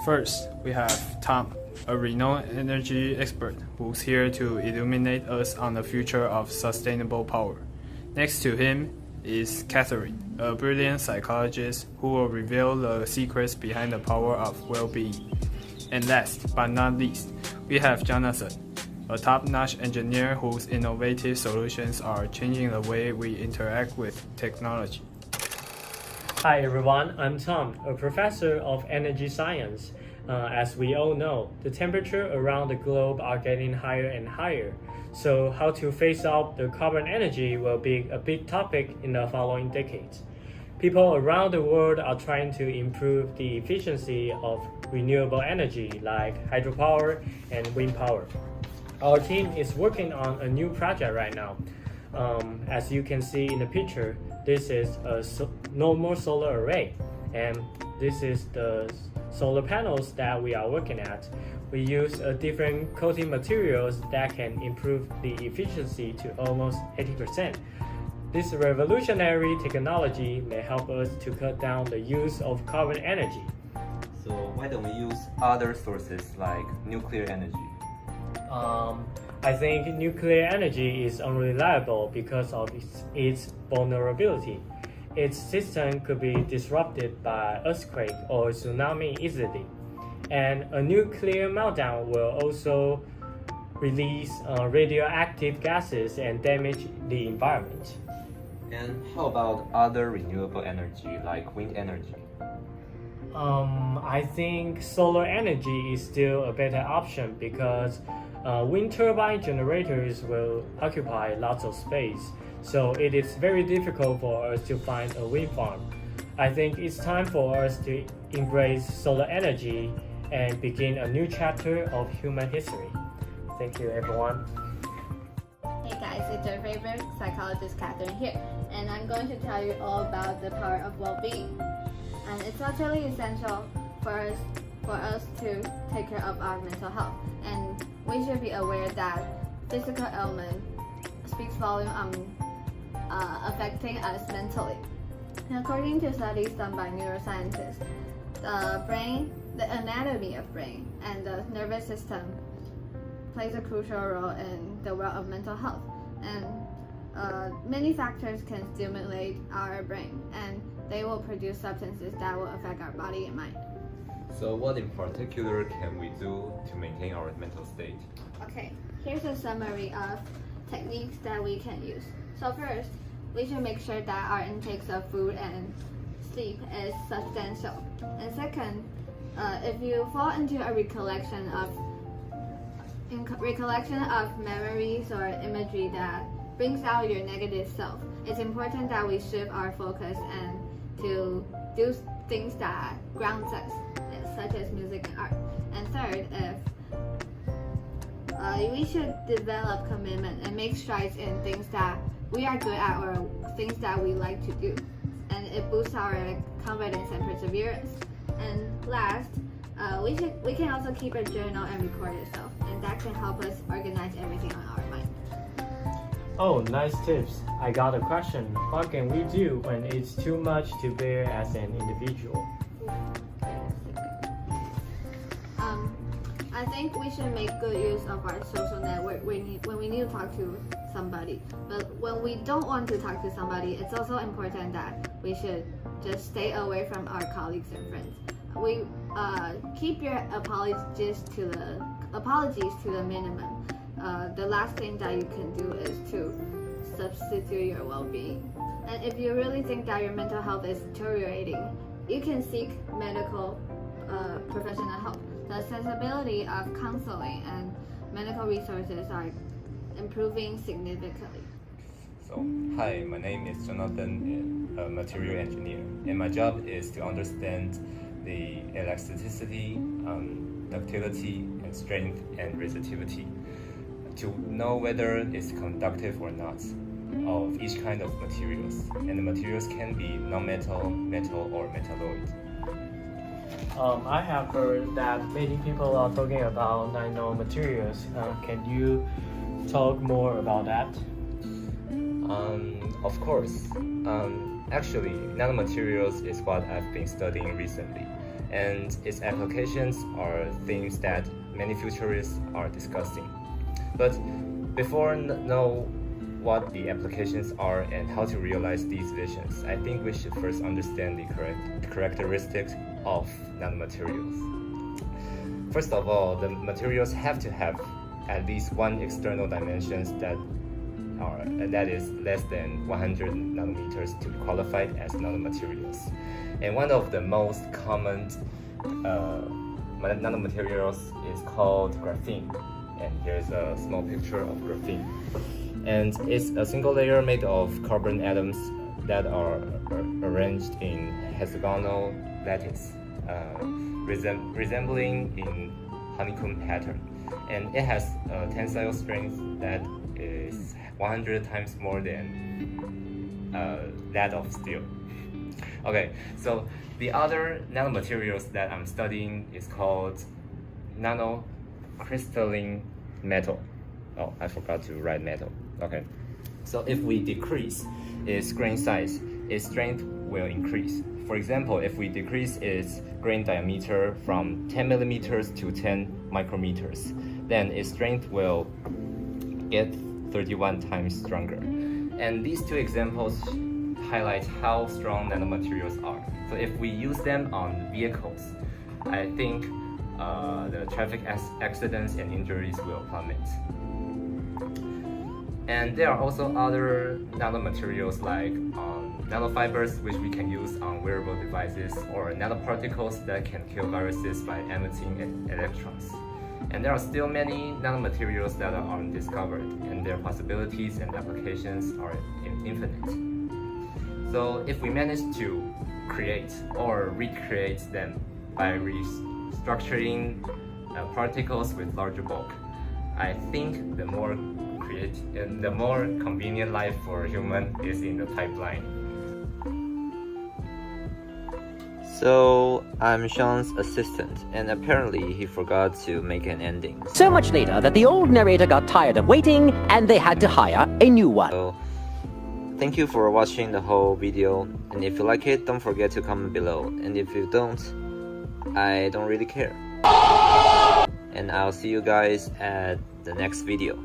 First, we have Tom, a renowned energy expert who's here to illuminate us on the future of sustainable power. Next to him is Catherine, a brilliant psychologist who will reveal the secrets behind the power of well-being. And last but not least, we have Jonathan, a top-notch engineer whose innovative solutions are changing the way we interact with technology. Hi everyone, I'm Tom, a professor of energy science. As we all know, the temperature around the globe are getting higher and higher. So how to phase out the carbon energy will be a big topic in the following decades. People around the world are trying to improve the efficiency of renewable energy like hydropower and wind power. Our team is working on a new project right now. As you can see in the picture, this is a normal solar array, and this is the solar panels that we are working at. We use different coating materials that can improve the efficiency to almost 80%. This revolutionary technology may help us to cut down the use of carbon energy. So why don't we use other sources like nuclear energy? I think nuclear energy is unreliable because of its vulnerability. Its system could be disrupted by earthquake or tsunami easily. And a nuclear meltdown will also release radioactive gases and damage the environment. And how about other renewable energy like wind energy? I think solar energy is still a better option because wind turbine generators will occupy lots of space, so it is very difficult for us to find a wind farm. I think it's time for us to embrace solar energy and begin a new chapter of human history. Thank you, everyone. Hey guys, it's your favorite psychologist Catherine here, and I'm going to tell you all about the power of well-being. And it's actually essential for us to take care of our mental health, and we should be aware that physical ailment speaks volume on affecting us mentally. And according to studies done by neuroscientists, the brain, the anatomy of brain, and the nervous system plays a crucial role in the world of mental health. And many factors can stimulate our brain, and they will produce substances that will affect our body and mind. So what in particular can we do to maintain our mental state? Okay, here's a summary of techniques that we can use. So first, we should make sure that our intakes of food and sleep is substantial. And second, if you fall into a recollection of memories or imagery that brings out your negative self, it's important that we shift our focus and to do things that grounds us, such as music and art. And third, we should develop commitment and make strides in things that we are good at or things that we like to do, and it boosts our confidence and perseverance. And last, we can also keep a journal and record yourself, and that can help us organize everything on our mind. Oh, nice tips. I got a question. What can we do when it's too much to bear as an individual? I think we should make good use of our social network when we need to talk to somebody. But when we don't want to talk to somebody, it's also important that we should just stay away from our colleagues and friends. We keep your apologies to the minimum. The last thing that you can do is to substitute your well-being. And if you really think that your mental health is deteriorating, you can seek medical professional help. The accessibility of counseling and medical resources are improving significantly. So, hi, my name is Jonathan, a material engineer, and my job is to understand the elasticity, ductility, and strength and resistivity to know whether it's conductive or not of each kind of materials. And the materials can be non-metal, metal, or metalloid. I have heard that many people are talking about nanomaterials. Can you talk more about that? Of course. Actually, nanomaterials is what I've been studying recently. and its applications are things that many futurists are discussing. But before know what the applications are and how to realize these visions, I think we should first understand the characteristics of nanomaterials. First of all, the materials have to have at least one external dimensions that is less than 100 nanometers to be qualified as nanomaterials. And one of the most common nanomaterials is called graphene. And here's a small picture of graphene. And it's a single layer made of carbon atoms that are arranged in hexagonal lattice, resembling in honeycomb pattern. And it has a tensile strength that is 100 times more than that of steel. Okay, so the other nanomaterials that I'm studying is called nanocrystalline metal. Oh, I forgot to write metal. Okay, so if we decrease its grain size, its strength will increase. For example, if we decrease its grain diameter from 10 millimeters to 10 micrometers, then its strength will get 31 times stronger. And these two examples highlight how strong nanomaterials are. So if we use them on vehicles, I think the traffic accidents and injuries will plummet. And there are also other nanomaterials like nanofibers, which we can use on wearable devices, or nanoparticles that can kill viruses by emitting electrons. And there are still many nanomaterials that are undiscovered, and their possibilities and applications are infinite. So if we manage to create or recreate them by restructuring particles with larger bulk, I think the more convenient life for human is in the pipeline. So I'm Sean's assistant, and apparently he forgot to make an ending. So much later that the old narrator got tired of waiting and they had to hire a new one. So thank you for watching the whole video, and if you like it, don't forget to comment below, and if you don't, I don't really care. And I'll see you guys at the next video.